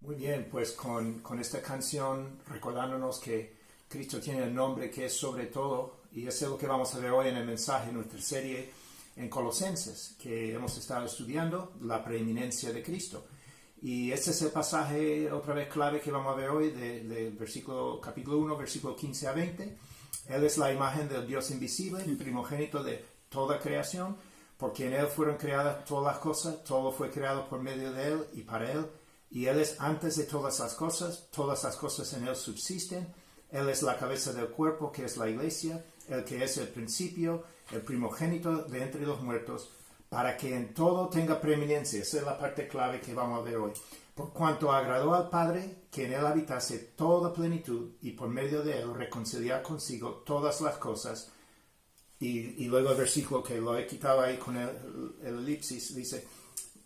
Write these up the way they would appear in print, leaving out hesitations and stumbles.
Muy bien, pues con esta canción recordándonos que Cristo tiene el nombre que es sobre todo, y eso es lo que vamos a ver hoy en el mensaje, en nuestra serie en Colosenses, que hemos estado estudiando, la preeminencia de Cristo. Y este es el pasaje, otra vez clave, que vamos a ver hoy, del capítulo 1, versículo 15 a 20. Él es la imagen del Dios invisible, el primogénito de toda creación, porque en Él fueron creadas todas las cosas, todo fue creado por medio de Él y para Él. Y Él es antes de todas las cosas en Él subsisten. Él es la cabeza del cuerpo, que es la iglesia, el que es el principio, el primogénito de entre los muertos, para que en todo tenga preeminencia. Esa es la parte clave que vamos a ver hoy. Por cuanto agradó al Padre que en Él habitase toda plenitud, y por medio de Él reconciliar consigo todas las cosas. Y luego el versículo que lo he quitado ahí con el elipsis, dice: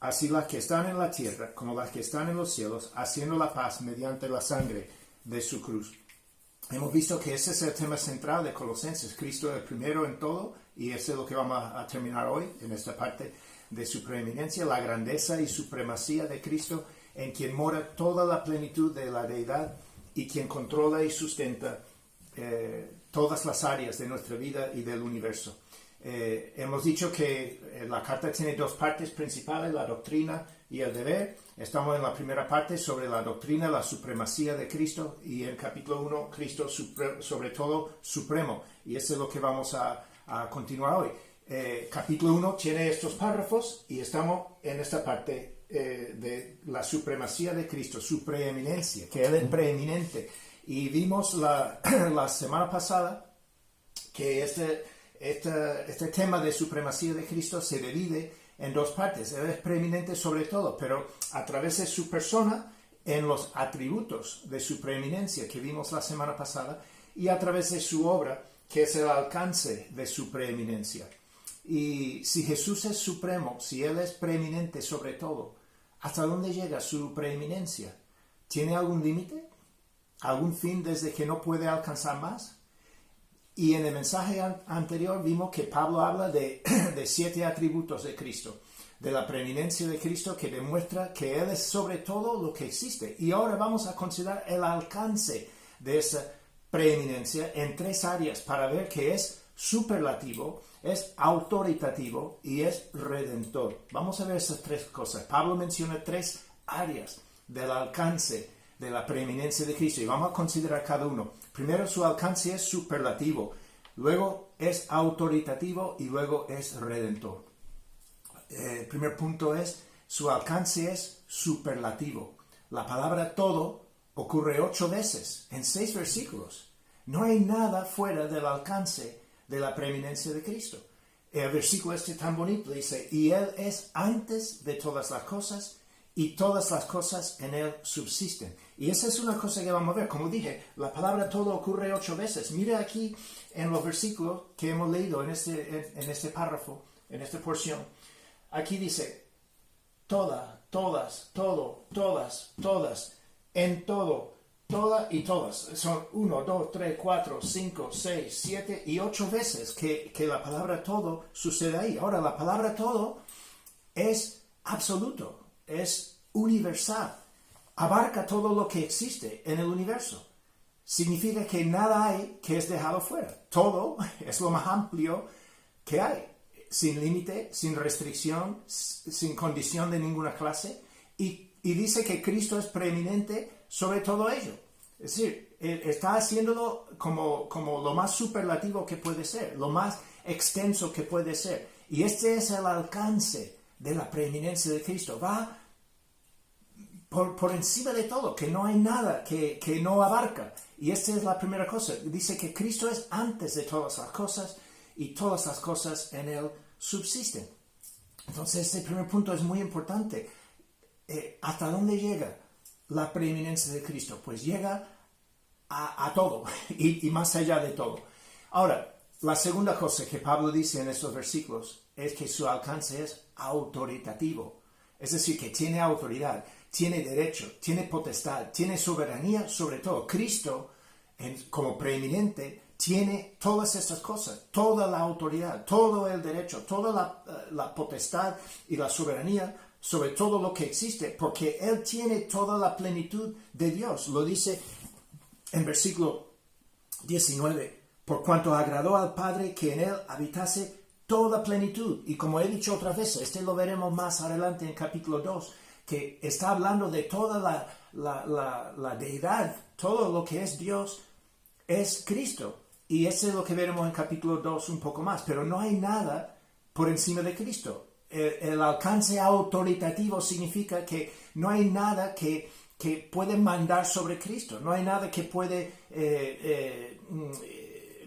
así las que están en la tierra como las que están en los cielos, haciendo la paz mediante la sangre de su cruz. Hemos visto que ese es el tema central de Colosenses. Cristo es el primero en todo, y eso es lo que vamos a terminar hoy, en esta parte de su preeminencia, la grandeza y supremacía de Cristo, en quien mora toda la plenitud de la deidad y quien controla y sustenta todas las áreas de nuestra vida y del universo. Hemos dicho que la carta tiene dos partes principales, la doctrina y el deber. Estamos en la primera parte sobre la doctrina, la supremacía de Cristo, y en capítulo 1, Cristo sobre todo supremo. Y eso es lo que vamos a continuar hoy. Capítulo 1 tiene estos párrafos y estamos en esta parte de la supremacía de Cristo, su preeminencia, que Él es preeminente. Y vimos la semana pasada que este tema de supremacía de Cristo se divide en dos partes. Él es preeminente sobre todo, pero a través de su persona, en los atributos de su preeminencia que vimos la semana pasada, y a través de su obra, que es el alcance de su preeminencia. Y si Jesús es supremo, si Él es preeminente sobre todo, ¿hasta dónde llega su preeminencia? ¿Tiene algún límite? ¿Algún fin desde que no puede alcanzar más? Y en el mensaje anterior vimos que Pablo habla de 7 atributos de Cristo, de la preeminencia de Cristo, que demuestra que Él es sobre todo lo que existe. Y ahora vamos a considerar el alcance de esa preeminencia en 3 áreas para ver que es superlativo, es autoritativo y es redentor. Vamos a ver esas 3 cosas. Pablo menciona 3 áreas del alcance de la preeminencia de Cristo, y vamos a considerar cada uno. Primero, su alcance es superlativo, luego es autoritativo y luego es redentor. El primer punto es, su alcance es superlativo. La palabra todo ocurre 8 veces en 6 versículos. No hay nada fuera del alcance de la preeminencia de Cristo. El versículo tan bonito dice: y Él es antes de todas las cosas, y todas las cosas en Él subsisten. Y esa es una cosa que vamos a ver. Como dije, la palabra todo ocurre 8 veces. Mira aquí en los versículos que hemos leído en este párrafo, en esta porción. Aquí dice: toda, todas, todo, todas, todas, en todo, toda y todas. Son 1, 2, 3, 4, 5, 6, 7 y 8 veces que la palabra todo sucede ahí. Ahora, la palabra todo es absoluto. Es universal, abarca todo lo que existe en el universo. Significa que nada hay que es dejado fuera. Todo es lo más amplio que hay, sin límite, sin restricción, sin condición de ninguna clase. Y dice que Cristo es preeminente sobre todo ello. Es decir, está haciéndolo como lo más superlativo que puede ser, lo más extenso que puede ser. Y este es el alcance de la preeminencia de Cristo. Va por encima de todo, que no hay nada que no abarca. Y esta es la primera cosa. Dice que Cristo es antes de todas las cosas, y todas las cosas en Él subsisten. Entonces, este primer punto es muy importante. ¿Hasta dónde llega la preeminencia de Cristo? Pues llega a todo y más allá de todo. Ahora, la segunda cosa que Pablo dice en estos versículos es que su alcance es autoritativo. Es decir, que tiene autoridad, tiene derecho, tiene potestad, tiene soberanía sobre todo. Cristo, como preeminente, tiene todas estas cosas, toda la autoridad, todo el derecho, toda la potestad y la soberanía sobre todo lo que existe, porque Él tiene toda la plenitud de Dios. Lo dice en versículo 19, por cuanto agradó al Padre que en Él habitase toda plenitud. Y como he dicho otras veces, lo veremos más adelante en capítulo 2, que está hablando de toda la deidad, todo lo que es Dios es Cristo. Y eso es lo que veremos en capítulo 2 un poco más. Pero no hay nada por encima de Cristo. El alcance autoritativo significa que no hay nada que puede mandar sobre Cristo. No hay nada que puede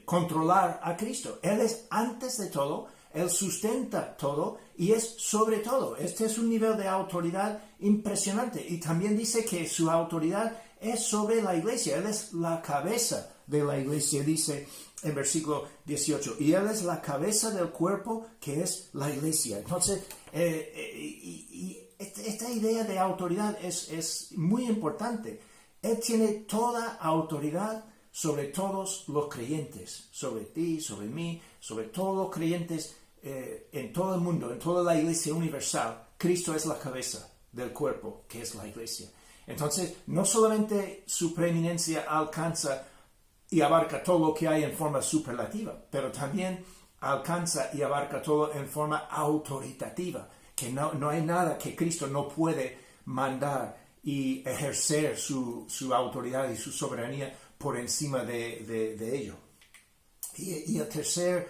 controlar a Cristo. Él es antes de todo, Él sustenta todo y es sobre todo. Este es un nivel de autoridad impresionante. Y también dice que su autoridad es sobre la iglesia. Él es la cabeza de la iglesia, dice en versículo 18. Y Él es la cabeza del cuerpo que es la iglesia. Entonces, esta idea de autoridad es muy importante. Él tiene toda autoridad sobre todos los creyentes, sobre ti, sobre mí, sobre todos los creyentes en todo el mundo, en toda la iglesia universal. Cristo es la cabeza del cuerpo que es la iglesia. Entonces, no solamente su preeminencia alcanza y abarca todo lo que hay en forma superlativa, pero también alcanza y abarca todo en forma autoritativa, que no hay nada que Cristo no puede mandar y ejercer su autoridad y su soberanía por encima de ello. Y el tercer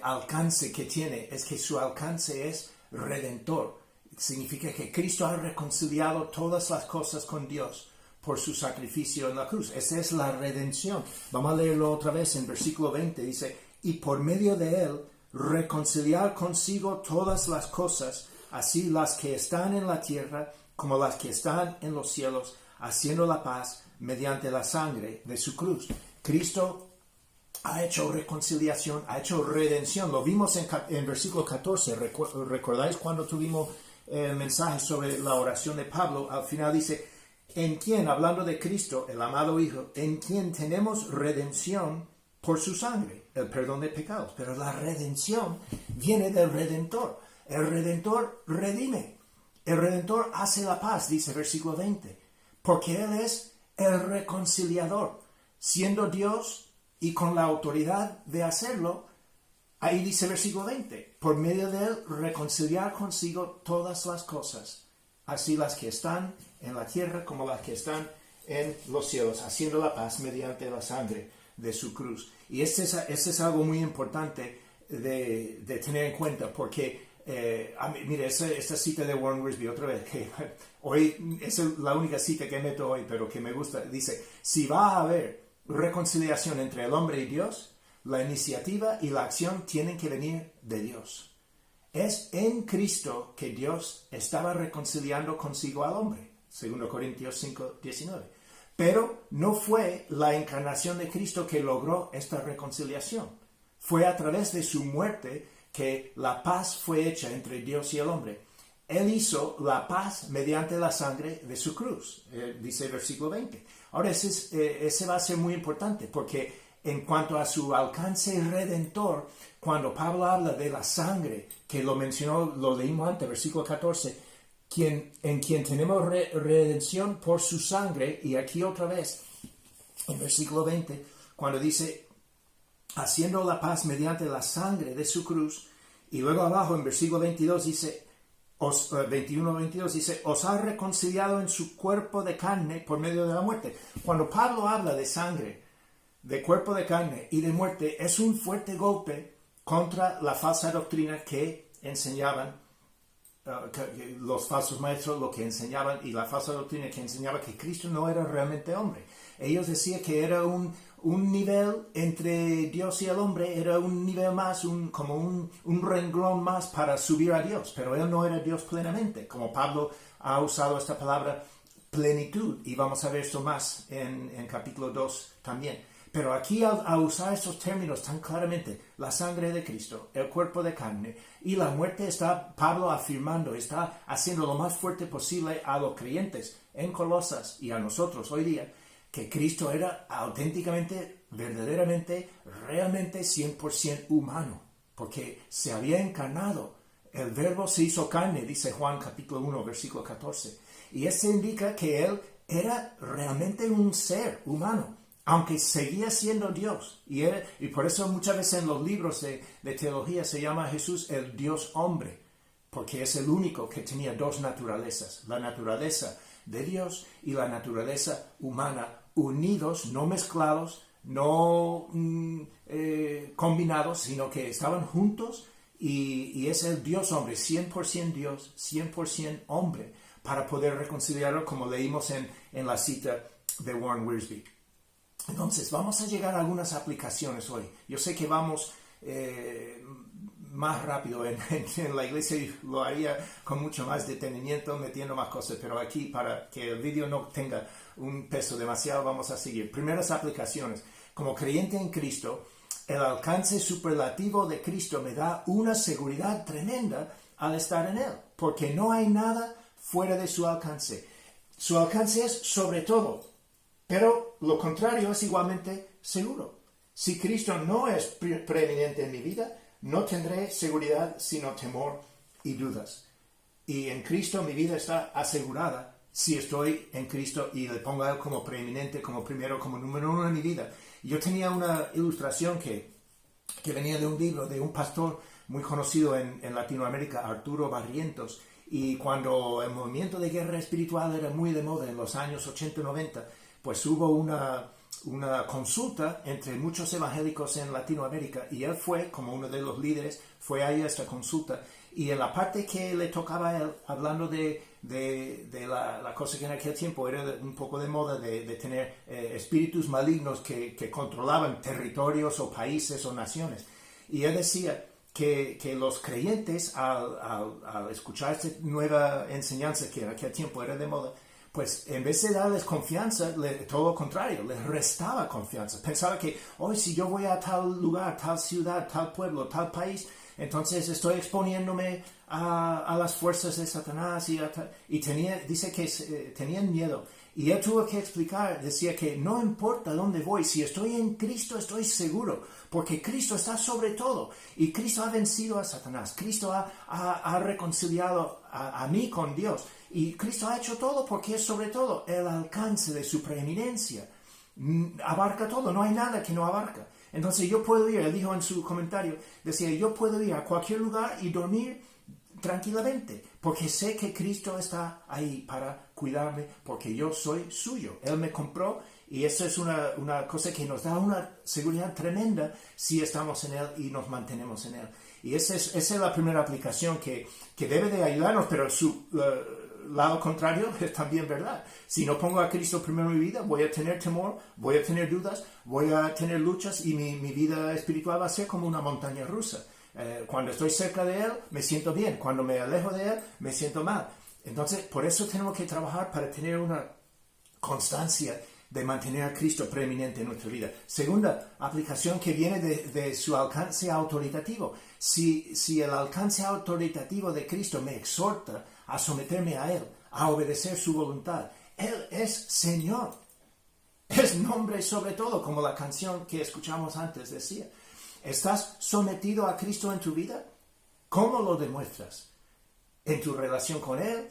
alcance que tiene es que su alcance es redentor. Significa que Cristo ha reconciliado todas las cosas con Dios por su sacrificio en la cruz. Esa es la redención. Vamos a leerlo otra vez en versículo 20. Dice, y por medio de Él reconciliar consigo todas las cosas, así las que están en la tierra como las que están en los cielos, haciendo la paz mediante la sangre de su cruz. Cristo ha hecho reconciliación, ha hecho redención. Lo vimos en versículo 14. ¿Recordáis cuando tuvimos el mensaje sobre la oración de Pablo? Al final dice, en quien, hablando de Cristo, el amado Hijo, en quien tenemos redención por su sangre, el perdón de pecados. Pero la redención viene del Redentor. El Redentor redime. El Redentor hace la paz, dice versículo 20, porque Él es el reconciliador, siendo Dios y con la autoridad de hacerlo. Ahí dice versículo 20, por medio de Él reconciliar consigo todas las cosas, así las que están en la tierra como las que están en los cielos, haciendo la paz mediante la sangre de su cruz. Y este es algo muy importante de tener en cuenta, porque mire, esta cita de Warren Wiersbe otra vez, que hoy es la única cita que meto hoy, pero que me gusta, dice, si va a haber reconciliación entre el hombre y Dios, la iniciativa y la acción tienen que venir de Dios. Es en Cristo que Dios estaba reconciliando consigo al hombre, 2 Corintios 5:19. Pero no fue la encarnación de Cristo que logró esta reconciliación. Fue a través de su muerte que la paz fue hecha entre Dios y el hombre. Él hizo la paz mediante la sangre de su cruz, dice el versículo 20. Ahora, ese va a ser muy importante, porque en cuanto a su alcance redentor, cuando Pablo habla de la sangre, que lo mencionó, lo leímos antes, versículo 14, en quien tenemos redención por su sangre, y aquí otra vez, en versículo 20, cuando dice, haciendo la paz mediante la sangre de su cruz, y luego abajo en versículo 22 dice, 21-22 dice, os ha reconciliado en su cuerpo de carne por medio de la muerte. Cuando Pablo habla de sangre, de cuerpo de carne y de muerte, es un fuerte golpe contra la falsa doctrina que enseñaban los falsos maestros, lo que enseñaban, y la falsa doctrina que enseñaba que Cristo no era realmente hombre. Ellos decían que era un nivel entre Dios y el hombre, era un nivel más, como un renglón más para subir a Dios, pero Él no era Dios plenamente, como Pablo ha usado esta palabra plenitud, y vamos a ver esto más en capítulo 2 también. Pero aquí al usar estos términos tan claramente, la sangre de Cristo, el cuerpo de carne y la muerte, está Pablo afirmando, está haciendo lo más fuerte posible a los creyentes en Colosas y a nosotros hoy día, que Cristo era auténticamente, verdaderamente, realmente 100% humano, porque se había encarnado El verbo se hizo carne, dice Juan capítulo 1, versículo 14. Y eso indica que Él era realmente un ser humano, aunque seguía siendo Dios. Y por eso muchas veces en los libros de teología se llama a Jesús el Dios hombre, porque es el único que tenía dos naturalezas, la naturaleza de Dios y la naturaleza humana, unidos, no mezclados, no combinados, sino que estaban juntos, y es el Dios hombre, 100% Dios, 100% hombre, para poder reconciliarlo, como leímos en la cita de Warren Wiersbe. Entonces, vamos a llegar a algunas aplicaciones hoy. Yo sé que vamos más rápido en la iglesia, y lo haría con mucho más detenimiento, metiendo más cosas, pero aquí, para que el vídeo no tenga un peso demasiado, vamos a seguir. Primeras aplicaciones. Como creyente en Cristo, el alcance superlativo de Cristo me da una seguridad tremenda al estar en Él, porque no hay nada fuera de su alcance. Su alcance es sobre todo, pero lo contrario es igualmente seguro. Si Cristo no es preeminente en mi vida, no tendré seguridad sino temor y dudas. Y en Cristo mi vida está asegurada si estoy en Cristo y le pongo a Él como preeminente, como primero, como número uno en mi vida. Yo tenía una ilustración que venía de un libro de un pastor muy conocido en Latinoamérica, Arturo Barrientos, y cuando el movimiento de guerra espiritual era muy de moda en los años 80 y 90, pues hubo una consulta entre muchos evangélicos en Latinoamérica, y él fue, como uno de los líderes, fue ahí a esta consulta, y en la parte que le tocaba a él, hablando de la cosa que en aquel tiempo era un poco de moda, de tener espíritus malignos que controlaban territorios o países o naciones, y él decía que los creyentes, al escuchar esta nueva enseñanza que en aquel tiempo era de moda, pues en vez de darles confianza, todo lo contrario, les restaba confianza. Pensaba que hoy si yo voy a tal lugar, tal ciudad, tal pueblo, tal país, entonces estoy exponiéndome a las fuerzas de Satanás, dice que tenían miedo. Y él tuvo que explicar, decía que no importa dónde voy, si estoy en Cristo estoy seguro, porque Cristo está sobre todo, y Cristo ha vencido a Satanás, Cristo ha reconciliado a mí con Dios, y Cristo ha hecho todo porque es sobre todo el alcance de su preeminencia. Abarca todo, no hay nada que no abarca. Entonces yo puedo ir, él dijo en su comentario, decía, yo puedo ir a cualquier lugar y dormir tranquilamente, porque sé que Cristo está ahí para cuidarme, porque yo soy suyo. Él me compró, y eso es una cosa que nos da una seguridad tremenda si estamos en Él y nos mantenemos en Él. Y esa es la primera aplicación que debe de ayudarnos, pero su lado contrario es también verdad. Si no pongo a Cristo primero en mi vida, voy a tener temor, voy a tener dudas, voy a tener luchas, y mi vida espiritual va a ser como una montaña rusa. Cuando estoy cerca de Él, me siento bien. Cuando me alejo de Él, me siento mal. Entonces, por eso tenemos que trabajar para tener una constancia de mantener a Cristo preeminente en nuestra vida. Segunda aplicación que viene de su alcance autoritativo. Si el alcance autoritativo de Cristo me exhorta a someterme a Él, a obedecer su voluntad, Él es Señor. Es nombre sobre todo, como la canción que escuchamos antes decía. ¿Estás sometido a Cristo en tu vida? ¿Cómo lo demuestras? En tu relación con Él,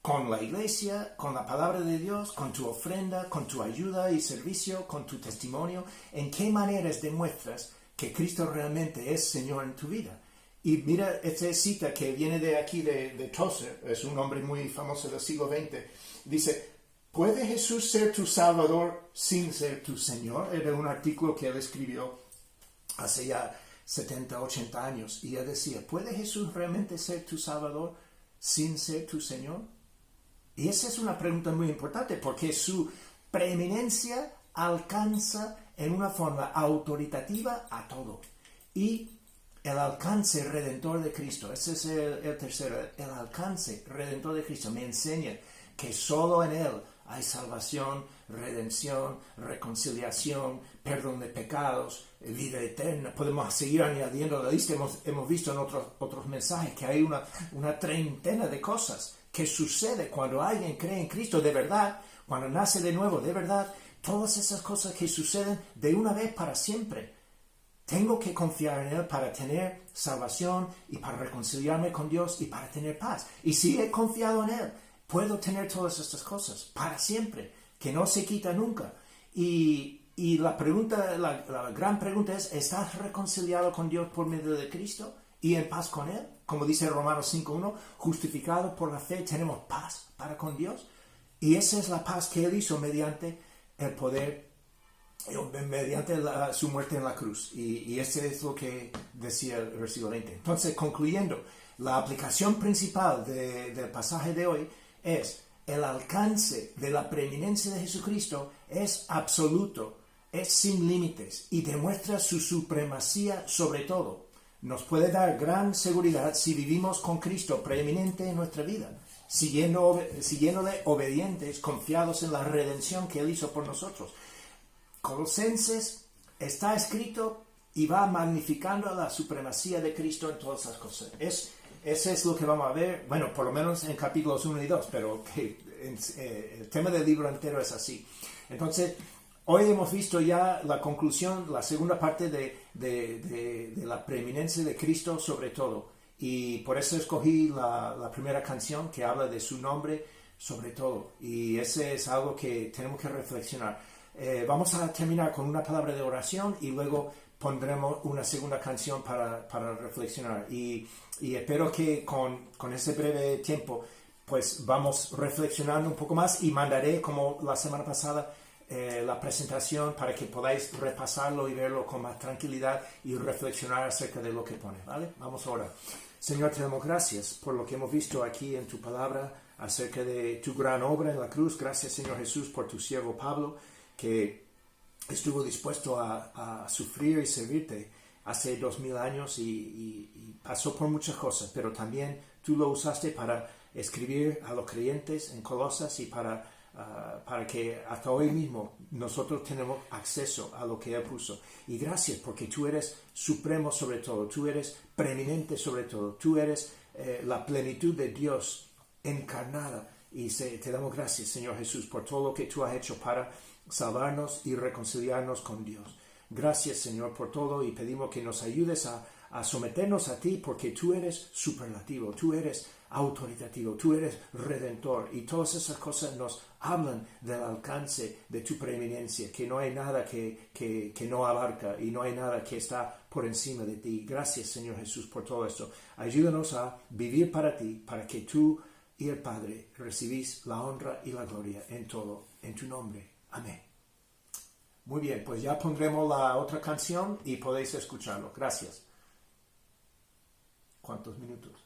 con la iglesia, con la palabra de Dios, con tu ofrenda, con tu ayuda y servicio, con tu testimonio. ¿En qué maneras demuestras que Cristo realmente es Señor en tu vida? Y mira esta cita que viene de aquí de Tozer, es un hombre muy famoso del siglo XX. Dice, ¿puede Jesús ser tu Salvador sin ser tu Señor? Era un artículo que él escribió hace ya 70, 80 años. Y él decía, ¿puede Jesús realmente ser tu Salvador sin ser tu Señor? Y esa es una pregunta muy importante, porque su preeminencia alcanza en una forma autoritativa a todo. Y el alcance redentor de Cristo, ese es el tercero, el alcance redentor de Cristo me enseña que solo en Él hay salvación, redención, reconciliación, perdón de pecados, vida eterna. Podemos seguir añadiendo la lista. Hemos visto en otros mensajes que hay una treintena de cosas que sucede cuando alguien cree en Cristo de verdad, cuando nace de nuevo de verdad. Todas esas cosas que suceden de una vez para siempre. Tengo que confiar en Él para tener salvación y para reconciliarme con Dios y para tener paz. Y si he confiado en Él, puedo tener todas estas cosas para siempre, que no se quita nunca. Y la gran pregunta es, ¿estás reconciliado con Dios por medio de Cristo y en paz con Él? Como dice Romanos 5.1, justificados por la fe tenemos paz para con Dios. Y esa es la paz que Él hizo mediante el poder, mediante su muerte en la cruz. Y ese es lo que decía el versículo 20. Entonces, concluyendo, la aplicación principal del pasaje de hoy es el alcance de la preeminencia de Jesucristo es absoluto, es sin límites y demuestra su supremacía sobre todo. Nos puede dar gran seguridad si vivimos con Cristo preeminente en nuestra vida, siguiéndole obedientes, confiados en la redención que Él hizo por nosotros. Colosenses está escrito y va magnificando la supremacía de Cristo en todas las cosas. Ese es lo que vamos a ver, bueno, por lo menos en capítulos 1 y 2, pero el tema del libro entero es así. Entonces, hoy hemos visto ya la conclusión, la segunda parte de la preeminencia de Cristo sobre todo. Y por eso escogí la primera canción que habla de su nombre sobre todo. Y ese es algo que tenemos que reflexionar. Vamos a terminar con una palabra de oración y luego pondremos una segunda canción para reflexionar. Y espero que con ese breve tiempo pues vamos reflexionando un poco más y mandaré como la semana pasada la presentación para que podáis repasarlo y verlo con más tranquilidad y reflexionar acerca de lo que pone, ¿vale? Vamos ahora. Señor, te damos gracias por lo que hemos visto aquí en tu palabra acerca de tu gran obra en la cruz. Gracias, Señor Jesús, por tu siervo Pablo, que estuvo dispuesto a sufrir y servirte hace 2000 años y pasó por muchas cosas, pero también tú lo usaste para escribir a los creyentes en Colosas y para que hasta hoy mismo nosotros tenemos acceso a lo que Él puso. Y gracias porque tú eres supremo sobre todo, tú eres preeminente sobre todo, tú eres la plenitud de Dios encarnada. Y te damos gracias, Señor Jesús, por todo lo que tú has hecho para salvarnos y reconciliarnos con Dios. Gracias, Señor, por todo y pedimos que nos ayudes a someternos a ti porque tú eres superlativo, tú eres autoritativo, tú eres redentor y todas esas cosas nos hablan del alcance de tu preeminencia, que no hay nada que no abarca y no hay nada que está por encima de ti. Gracias, Señor Jesús, por todo esto. Ayúdanos a vivir para ti, para que tú y el Padre recibís la honra y la gloria en todo, en tu nombre. Amén. Muy bien, pues ya pondremos la otra canción y podéis escucharlo. Gracias. ¿Cuántos minutos?